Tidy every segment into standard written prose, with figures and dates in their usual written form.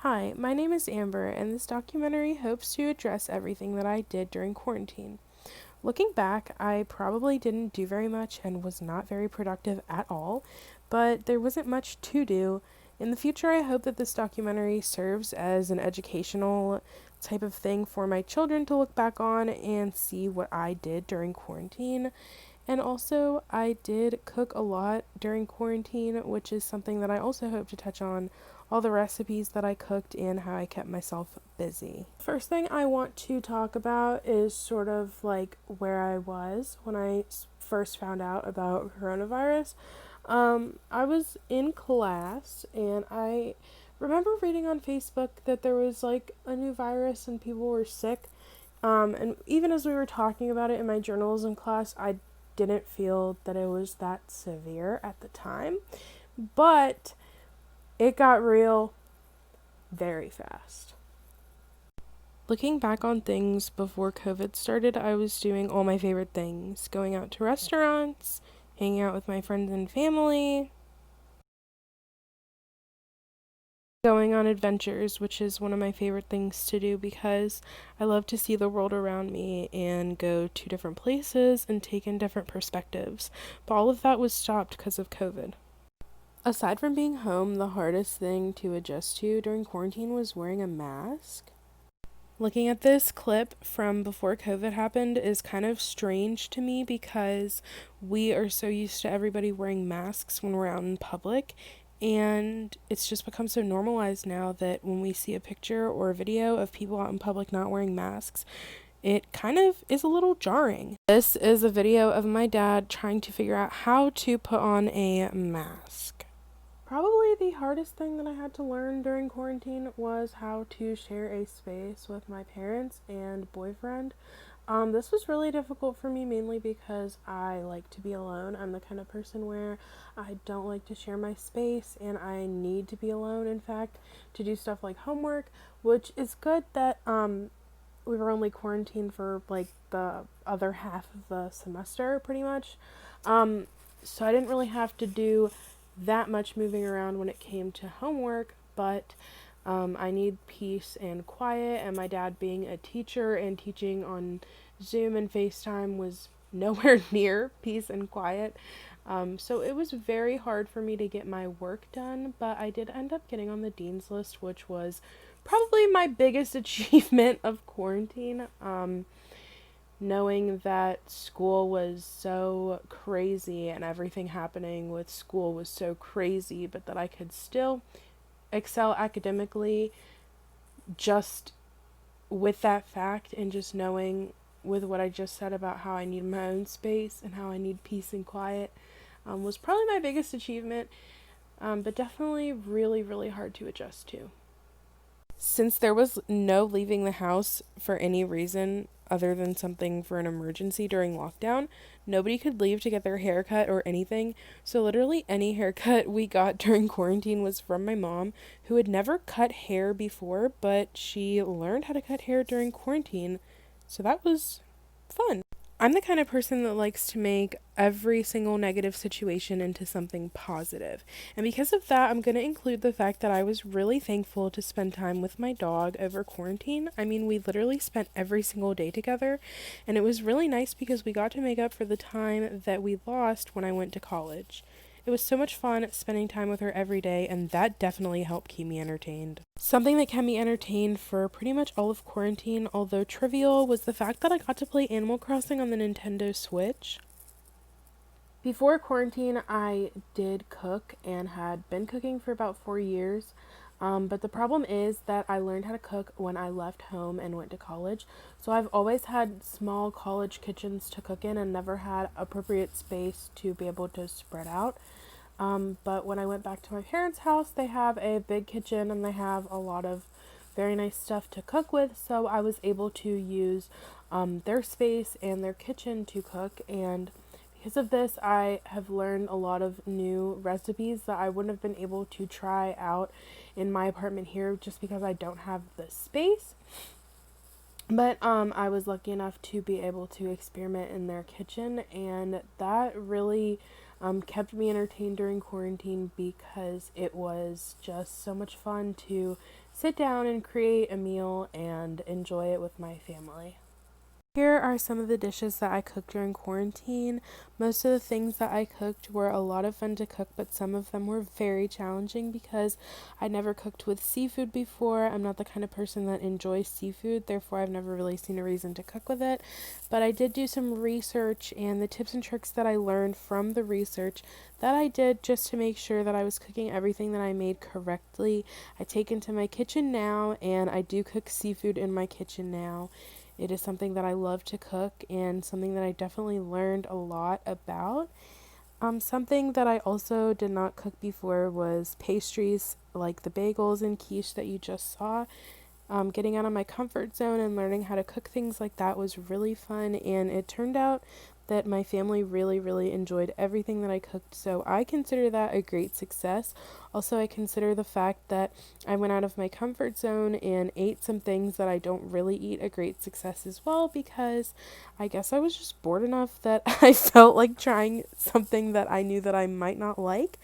Hi, my name is Amber, and this documentary hopes to address everything that I did during quarantine. Looking back, I probably didn't do very much and was not very productive at all, but there wasn't much to do. In the future, I hope that this documentary serves as an educational type of thing for my children to look back on and see what I did during quarantine. And also, I did cook a lot during quarantine, which is something that I also hope to touch on all the recipes that I cooked and how I kept myself busy. First thing I want to talk about is sort of like where I was when I first found out about coronavirus. I was in class and I remember reading on Facebook that there was like a new virus and people were sick. And even as we were talking about it in my journalism class, I didn't feel that it was that severe at the time, but it got real very fast. Looking back on things before COVID started, I was doing all my favorite things, going out to restaurants, hanging out with my friends and family, going on adventures, which is one of my favorite things to do because I love to see the world around me and go to different places and take in different perspectives. But all of that was stopped because of COVID. Aside from being home, the hardest thing to adjust to during quarantine was wearing a mask. Looking at this clip from before COVID happened is kind of strange to me because we are so used to everybody wearing masks when we're out in public, and it's just become so normalized now that when we see a picture or a video of people out in public not wearing masks, it kind of is a little jarring. This is a video of my dad trying to figure out how to put on a mask. Probably the hardest thing that I had to learn during quarantine was how to share a space with my parents and boyfriend. This was really difficult for me mainly because I like to be alone. I'm the kind of person where I don't like to share my space and I need to be alone, in fact, to do stuff like homework, which is good that we were only quarantined for like the other half of the semester pretty much. So I didn't really have to do that much moving around when it came to homework, but I need peace and quiet, and my dad being a teacher and teaching on Zoom and FaceTime was nowhere near peace and quiet. So it was very hard for me to get my work done, but I did end up getting on the dean's list, which was probably my biggest achievement of quarantine. Knowing that school was so crazy and everything happening with school was so crazy, but that I could still excel academically just with that fact, and just knowing with what I just said about how I need my own space and how I need peace and quiet was probably my biggest achievement, but definitely really, really hard to adjust to. Since there was no leaving the house for any reason other than something for an emergency during lockdown, nobody could leave to get their hair cut or anything. So literally any haircut we got during quarantine was from my mom, who had never cut hair before, but she learned how to cut hair during quarantine. So that was fun. I'm the kind of person that likes to make every single negative situation into something positive. And because of that, I'm going to include the fact that I was really thankful to spend time with my dog over quarantine. I mean, we literally spent every single day together, and it was really nice because we got to make up for the time that we lost when I went to college. It was so much fun spending time with her every day, and that definitely helped keep me entertained. Something that kept me entertained for pretty much all of quarantine, although trivial, was the fact that I got to play Animal Crossing on the Nintendo Switch. Before quarantine, I did cook and had been cooking for about 4 years. But the problem is that I learned how to cook when I left home and went to college. So I've always had small college kitchens to cook in and never had appropriate space to be able to spread out. But when I went back to my parents' house, they have a big kitchen and they have a lot of very nice stuff to cook with. So I was able to use their space and their kitchen to cook, and because of this, I have learned a lot of new recipes that I wouldn't have been able to try out in my apartment here just because I don't have the space. But I was lucky enough to be able to experiment in their kitchen, and that really kept me entertained during quarantine because it was just so much fun to sit down and create a meal and enjoy it with my family. Here are some of the dishes that I cooked during quarantine. Most of the things that I cooked were a lot of fun to cook, but some of them were very challenging because I never cooked with seafood before. I'm not the kind of person that enjoys seafood, therefore I've never really seen a reason to cook with it. But I did do some research, and the tips and tricks that I learned from the research that I did just to make sure that I was cooking everything that I made correctly, I take into my kitchen now, and I do cook seafood in my kitchen now. It is something that I love to cook and something that I definitely learned a lot about. Something that I also did not cook before was pastries like the bagels and quiche that you just saw. Getting out of my comfort zone and learning how to cook things like that was really fun, and it turned out that my family really, really enjoyed everything that I cooked, so I consider that a great success. Also, I consider the fact that I went out of my comfort zone and ate some things that I don't really eat a great success as well, because I guess I was just bored enough that I felt like trying something that I knew that I might not like.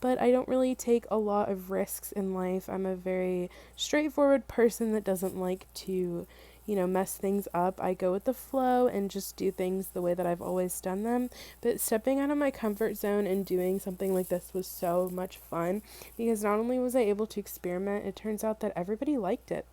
But I don't really take a lot of risks in life. I'm a very straightforward person that doesn't like to, mess things up. I go with the flow and just do things the way that I've always done them. But stepping out of my comfort zone and doing something like this was so much fun because not only was I able to experiment, it turns out that everybody liked it.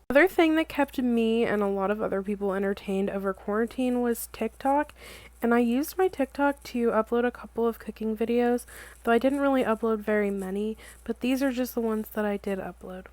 Another thing that kept me and a lot of other people entertained over quarantine was TikTok, and I used my TikTok to upload a couple of cooking videos, though I didn't really upload very many, but these are just the ones that I did upload.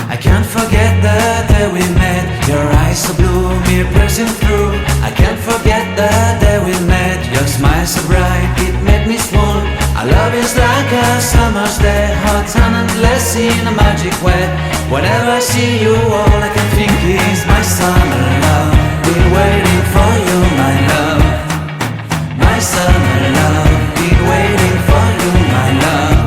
I can't forget the day we met. Your eyes so blue, me piercing through. I can't forget the day we met. Your smile so bright, it made me swoon. Our love is like a summer's day, hot and endless in a magic way. Whenever I see you, all I can think is my summer love. Been waiting for you, my love. My summer love. Been waiting for you, my love.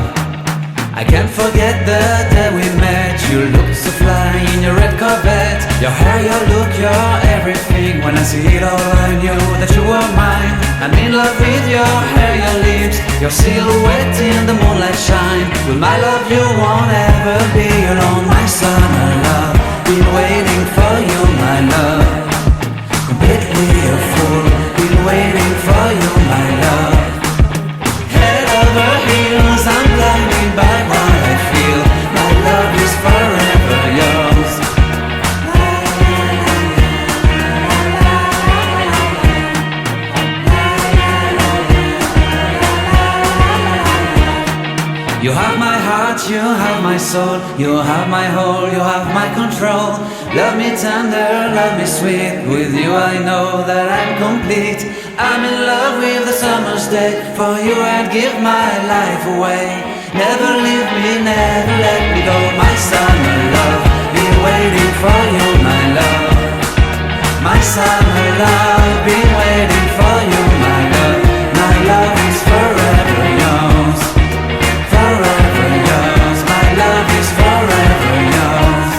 I can't forget the day we met. You looked so fly in your red Corvette. Your hair, your look, your everything. When I see it all, I knew that you were mine. I'm in love with your hair, your lips, your silhouette in the moonlight shine. With my love you won't ever be alone. My summer love, been waiting for you, my love. Completely a fool, been waiting for you, my love. Head over heels, I'm blinded by what I feel. My love is forever yours. You have my heart, you have my soul, you have my whole, you have my control. Love me tender, love me sweet. With you I know that I'm complete. I'm in love with the summer's day. For you I'd give my life away. Never leave me, never let me go. My summer love, been waiting for you, my love. My summer love, been waiting for you, my love. My love is forever yours. Forever yours. My love is forever yours.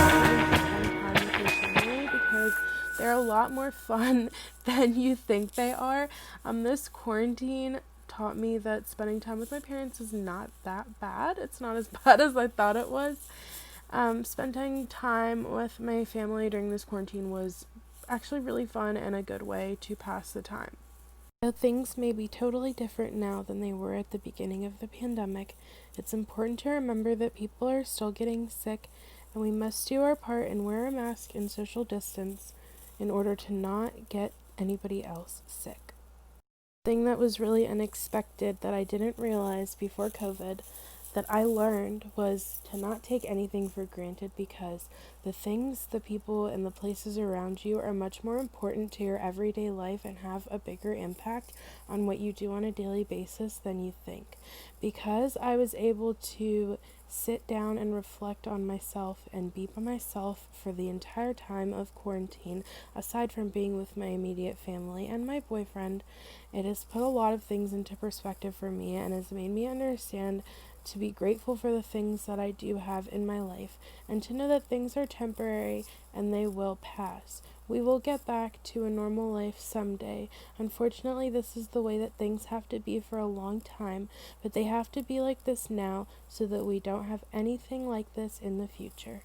Because they're a lot more fun than you think they are. This quarantine taught me that spending time with my parents is not that bad. It's not as bad as I thought it was. Spending time with my family during this quarantine was actually really fun and a good way to pass the time. Though things may be totally different now than they were at the beginning of the pandemic, it's important to remember that people are still getting sick, and we must do our part and wear a mask and social distance in order to not get anybody else sick. Thing that was really unexpected that I didn't realize before COVID that I learned was to not take anything for granted, because the things, the people, and the places around you are much more important to your everyday life and have a bigger impact on what you do on a daily basis than you think. Because I was able to sit down and reflect on myself and be by myself for the entire time of quarantine, aside from being with my immediate family and my boyfriend, it has put a lot of things into perspective for me and has made me understand to be grateful for the things that I do have in my life, and to know that things are temporary and they will pass. We will get back to a normal life someday. Unfortunately, this is the way that things have to be for a long time, but they have to be like this now so that we don't have anything like this in the future.